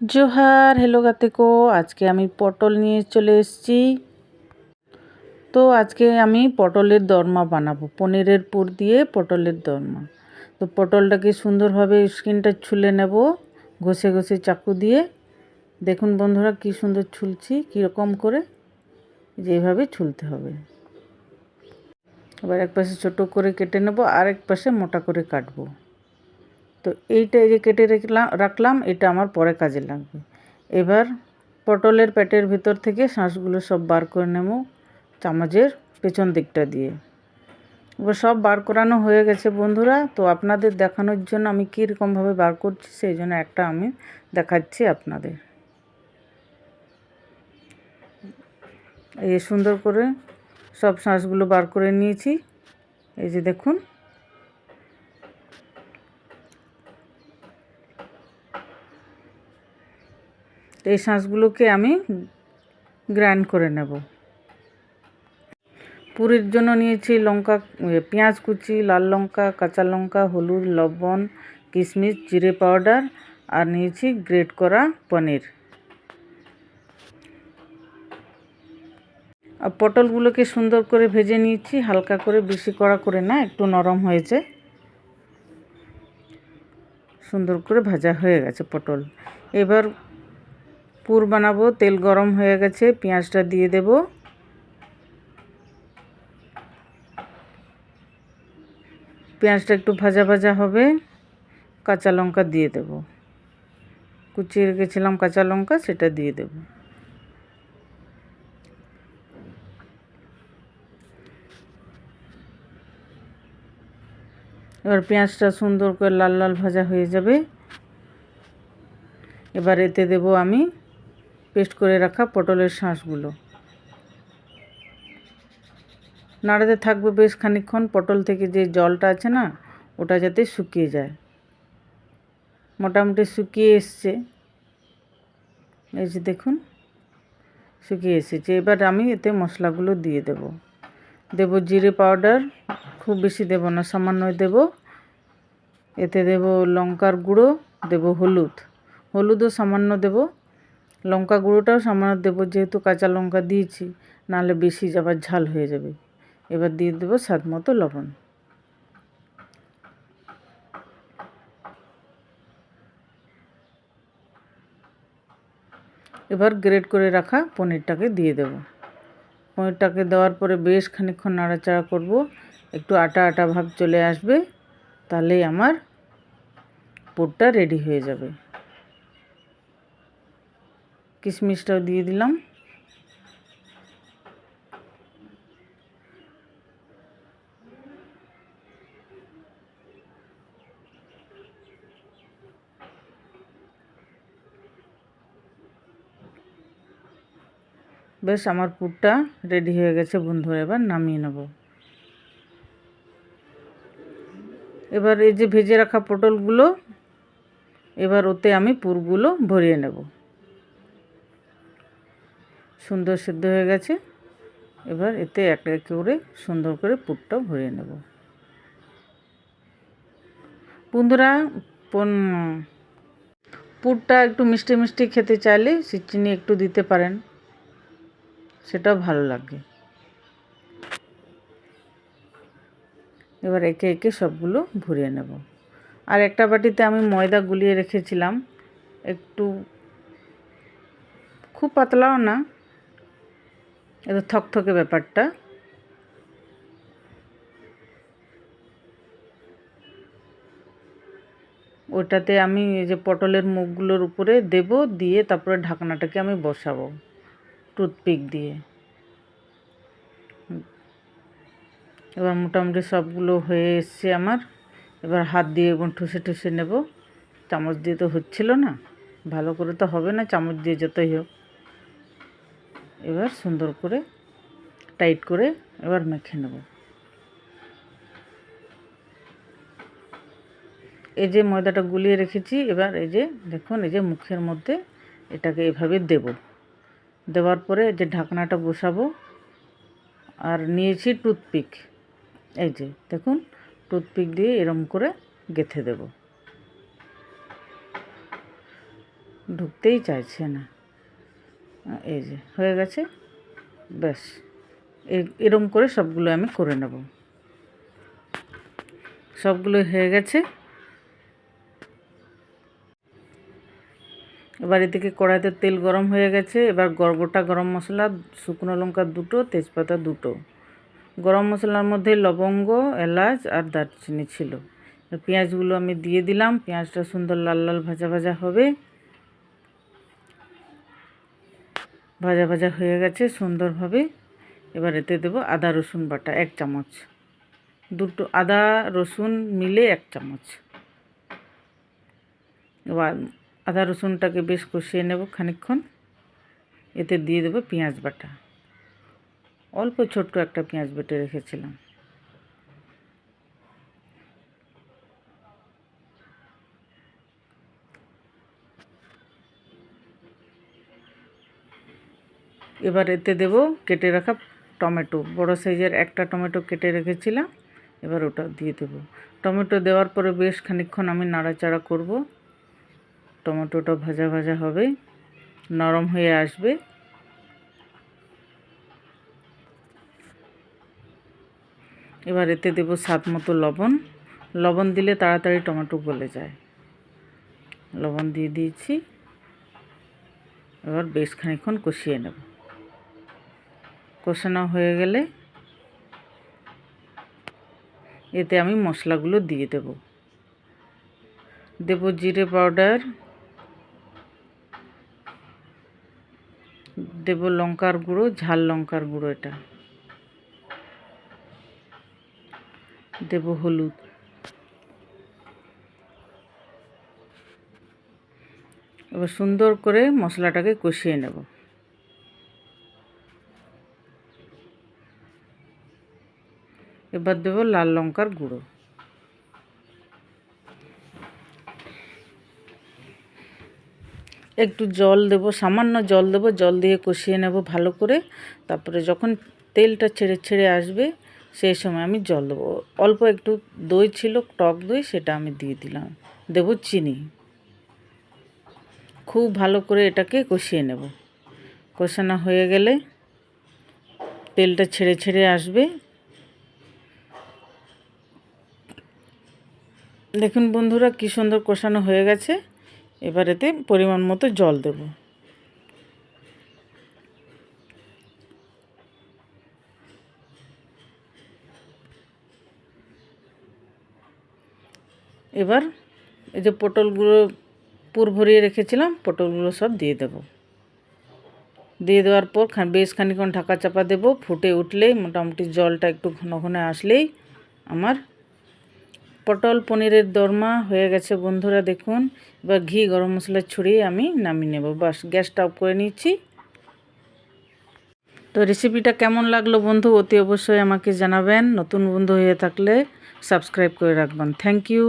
Johar, hello গাতেকো। আজকে আমি পটল নিয়ে চলে এসেছি। তো আজকে আমি পটলের দরমা বানাবো, পনিরের পুর দিয়ে পটলের দরমা। তো পটলটাকে সুন্দরভাবে স্কিনটা ছুলে নেব ঘষে ঘষে চাকু দিয়ে। দেখুন বন্ধুরা কি সুন্দর ছুলছি, কীরকম করে, যেভাবে ছুলতে হবে। এবার এক পাশে ছোটো করে কেটে নেব, আর এক পাশে মোটা করে কাটবো। তো এইটা এই যে কেটে রাখলাম, এটা আমার পরে কাজে লাগবে। এবার পটলের পেটের ভিতর থেকে শাঁসগুলো সব বার করে নেব চামচের পেছন দিকটা দিয়ে। এবার সব বার করানো হয়ে গেছে বন্ধুরা। তো আপনাদের দেখানোর জন্য আমি কীরকমভাবে বার করছি সেই জন্য একটা আমি দেখাচ্ছি আপনাদের। এই সুন্দর করে সব শাঁসগুলো বার করে নিয়েছি, এই যে দেখুন। এই শাঁসগুলোকে আমি গ্রাইন্ড করে নেব। পুরের জন্য নিয়েছি পেঁয়াজ কুচি, লাল লঙ্কা, কাঁচা লঙ্কা, হলুদ, লবণ, কিশমিশ, জিরে পাউডার, আর নিয়েছি গ্রেট করা পনির। আর পটলগুলোকে সুন্দর করে ভেজে নিয়েছি, হালকা করে, বেশি কড়া করে না, একটু নরম হয়েছে। সুন্দর করে ভাজা হয়ে গেছে পটল। এবার পুর বানাবো। তেল গরম হয়ে গেছে, পেঁয়াজটা দিয়ে দেব। পেঁয়াজটা একটু ভাজা ভাজা হবে, কাঁচা লঙ্কা দিয়ে দেব। কুচিয়ে রেখেছিলাম কাঁচা লঙ্কা, সেটা দিয়ে দেব। এবার পেঁয়াজটা সুন্দর করে লাল লাল ভাজা হয়ে যাবে। এবার এতে দেব আমি পেস্ট করে রাখা পটলের শাঁসগুলো। নাড়াতে থাকবে বেশ খানিকক্ষণ, পটল থেকে যে জলটা আছে না, ওটা যাতে শুকিয়ে যায়। মোটামুটি শুকিয়ে এসছে, এই যে দেখুন শুকিয়ে এসেছে। এবার আমি এতে মশলাগুলো দিয়ে দেব জিরে পাউডার, খুব বেশি দেব না, সামান্যই দেব। এতে দেব লঙ্কার গুঁড়ো, দেব হলুদও সামান্য দেব, লঙ্কা গুঁড়োটাও সামান্য দেব, যেহেতু কাঁচা লঙ্কা দিয়েছি, নাহলে বেশি আবার ঝাল হয়ে যাবে। এবার দিয়ে দেব স্বাদ মতো লবণ। এবার গ্রেট করে রাখা পনিরটাকে দিয়ে দেব। পনিরটাকে দেওয়ার পরে বেশ খানিকক্ষণ নাড়াচাড়া করব, একটু আটা আটা ভাব চলে আসবে, তাহলেই আমার পুরটা রেডি হয়ে যাবে। কিশমিশটাও দিয়ে দিলাম। বেশ আমার পুরটা রেডি হয়ে গেছে বন্ধুরা, এবার নামিয়ে নেব। এবার এই যে ভেজে রাখা পটলগুলো, এবার ওতে আমি পুরগুলো ভরিয়ে নেব। সুন্দর সিদ্ধ হয়ে গেছে। এবার এতে এক এক করে সুন্দর করে পুরটাও ভরিয়ে নেব। বন্ধুরা পুরটা একটু মিষ্টি মিষ্টি খেতে চাইলে চিনি একটু দিতে পারেন, সেটাও ভালো লাগে। এবার একে একে সবগুলো ভরিয়ে নেব। আর একটা বাটিতে আমি ময়দা গুলিয়ে রেখেছিলাম, একটু খুব পাতলাও না, এটা থকথকে ব্যাপারটা। ওটাতে আমি এই যে পটলের মুখগুলোর উপরে দেব, দিয়ে তারপরে ঢাকনাটাকে আমি বসাবো টুথপিক দিয়ে। এবার মোটামুটি সবগুলো হয়ে এসছে আমার। এবার হাত দিয়ে এবং ঠুসে ঠুসে নেব, চামচ দিয়ে তো হচ্ছিল না, ভালো করে তো হবে না চামচ দিয়ে যতই হোক। এবার সুন্দর করে টাইট করে এবার মেখে নেব। এই যে ময়দাটা গুলিয়ে রেখেছি, এবার এই যে দেখুন, এই যে মুখের মধ্যে এটাকে এভাবে দেওয়ার পরে যে ঢাকনাটা বসাবো। আর নিয়েছি টুথপিক, এই যে দেখুন, টুথপিক দিয়ে এরম করে গেঁথে দেব। ঢুকতেই চাইছে না। এই যে হয়ে গেছে, ব্যাস এরম করে সবগুলো আমি করে নেব। সবগুলো হয়ে গেছে। এবার এদিকে কড়াইতে তেল গরম হয়ে গেছে। এবার গোটা গরম মশলা, শুকনো লঙ্কা 2টো, তেজপাতা 2টো। গরম মশলার মধ্যে লবঙ্গ, এলাচ আর দারচিনি ছিল। পেঁয়াজগুলো আমি দিয়ে দিলাম। পেঁয়াজটা সুন্দর লাল লাল ভাজা ভাজা হবে। ভাজা ভাজা হয়ে গেছে সুন্দরভাবে। এবার এতে দেবো আদা রসুন বাটা 1 চামচ। দুটো আদা রসুন মিলে 1 চামচ। এবার আদা রসুনটাকে বেশ কষিয়ে নেব খানিকক্ষণ। এতে দিয়ে দেবো পেঁয়াজ বাটা। অল্প ছোট্ট একটা পেঁয়াজ বেটে রেখেছিলাম। এবার এতে দেব কেটে রাখা টমেটো। বড় সাইজের একটা টমেটো কেটে রেখেছিলাম, এবার ওটা দিয়ে দেব। টমেটো দেওয়ার পরে বেশ খানিকক্ষণ আমি নাড়াচাড়া করব। টমেটোটা ভাজা ভাজা হবে, নরম হয়ে আসবে। এবার এতে দেব স্বাদ মতো লবণ। লবণ দিলে তাড়াতাড়ি টমেটো গলে যায়। লবণ দিয়ে দিয়েছি। এবার বেশ খানিকক্ষণ কষিয়ে নেব। কষানো হয়ে গেলে এতে আমি মশলাগুলো দিয়ে দেব। দেব জিরে পাউডার, দেব লঙ্কার গুঁড়ো, ঝাল লঙ্কার গুঁড়ো এটা, দেব হলুদ। এবার সুন্দর করে মশলাটাকে কষিয়ে নেব। এবার দেব লাল লঙ্কার গুঁড়ো। একটু জল দেব, সামান্য জল দেব। জল দিয়ে কষিয়ে নেব ভালো করে। তারপরে যখন তেলটা ছেড়ে ছেড়ে আসবে সেই সময় আমি জল দেবো। অল্প একটু দই ছিল, টক দই, সেটা আমি দিয়ে দিলাম। দেব চিনি। খুব ভালো করে এটাকে কষিয়ে নেব। কষানো হয়ে গেলে তেলটা ছেড়ে ছেড়ে আসবে। দেখুন বন্ধুরা কি সুন্দর কষানো হয়ে গেছে। এবার এতে পরিমাণ মতো জল দেব। এবার এই যে পটলগুলো পুর ভরিয়ে রেখেছিলাম, পটলগুলো সব দিয়ে দেব। দিয়ে দেওয়ার পর বেশ খানিকক্ষণ ঢাকা চাপা দেব। ফুটে উঠলেই, মোটামুটি জলটা একটু ঘন ঘন আসলেই আমার পটল পনিরের দোরমা হয়ে গেছে বন্ধুরা। দেখুন এবার ঘি গরম মশলা ছড়িয়ে আমি নামিয়ে নেব। বাস, গ্যাসটা অফ করে নিচ্ছি। তো রেসিপিটা কেমন লাগলো বন্ধু অতি অবশ্যই আমাকে জানাবেন। নতুন বন্ধু হয়ে থাকলে সাবস্ক্রাইব করে রাখবেন। Thank you.